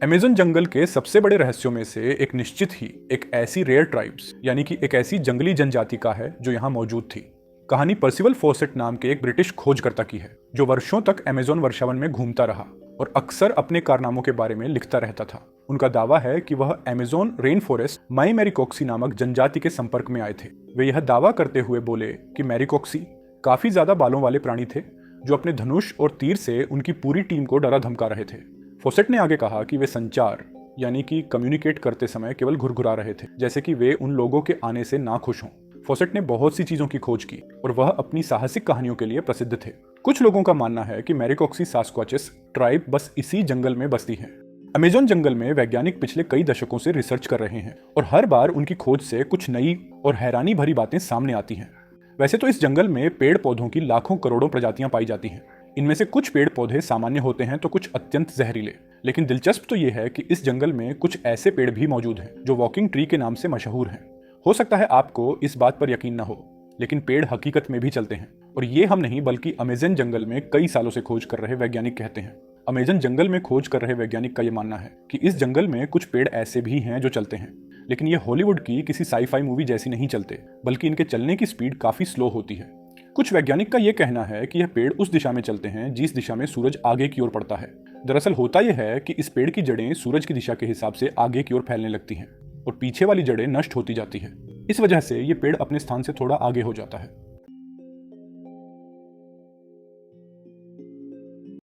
Amazon जंगल के सबसे बड़े रहस्यों में से एक निश्चित ही एक ऐसी रेयर ट्राइब्स यानी कि एक ऐसी जंगली जनजाति का है जो यहाँ मौजूद थी। कहानी पर्सिवल फॉसेट नाम के एक ब्रिटिश खोजकर्ता की है जो वर्षों तक अमेज़न वर्षावन में घूमता रहा और अक्सर अपने कारनामों के बारे में लिखता रहता था। उनका दावा है कि वह अमेज़न रेन फॉरेस्ट माई मैरिकोक्सी नामक जनजाति के संपर्क में आए थे। वे यह दावा करते हुए बोले कि मैरिकोक्सी काफी ज्यादा बालों वाले प्राणी थे जो अपने धनुष और तीर से उनकी पूरी टीम को डरा धमका रहे थे। फॉसेट ने आगे कहा कि वे संचार यानी कि कम्युनिकेट करते समय केवल घुरघुरा रहे थे, जैसे कि वे उन लोगों के आने से नाखुश हों। फॉसेट ने बहुत सी चीजों की खोज की और वह अपनी साहसिक कहानियों के लिए प्रसिद्ध थे। कुछ लोगों का मानना है कि मैरिकोक्सी सास्क्वाचेस ट्राइब बस इसी जंगल में बसती है। अमेज़न जंगल में वैज्ञानिक पिछले कई दशकों से रिसर्च कर रहे हैं और हर बार उनकी खोज से कुछ नई और हैरानी भरी बातें सामने आती हैं। वैसे तो इस जंगल में पेड़ पौधों की लाखों करोड़ों प्रजातियां पाई जाती हैं। इनमें से कुछ पेड़ पौधे सामान्य होते हैं तो कुछ अत्यंत जहरीले। लेकिन दिलचस्प तो ये है कि इस जंगल में कुछ ऐसे पेड़ भी मौजूद हैं जो वॉकिंग ट्री के नाम से मशहूर हैं। हो सकता है आपको इस बात पर यकीन न हो, लेकिन पेड़ हकीकत में भी चलते हैं और ये हम नहीं बल्कि अमेज़न जंगल में कई सालों से खोज कर रहे वैज्ञानिक कहते हैं। अमेज़न जंगल में खोज कर रहे वैज्ञानिक का यह मानना है कि इस जंगल में कुछ पेड़ ऐसे भी हैं जो चलते हैं, लेकिन ये हॉलीवुड की किसी साई-फाई मूवी जैसी नहीं चलते, बल्कि इनके चलने की स्पीड काफी स्लो होती है। कुछ वैज्ञानिक का यह कहना है कि यह पेड़ उस दिशा में चलते हैं जिस दिशा में सूरज आगे की ओर पड़ता है। दरअसल होता यह है कि इस पेड़ की जड़ें सूरज की दिशा के हिसाब से आगे की ओर फैलने लगती हैं और पीछे वाली जड़ें नष्ट होती जाती है। इस वजह से ये पेड़ अपने स्थान से थोड़ा आगे हो जाता है।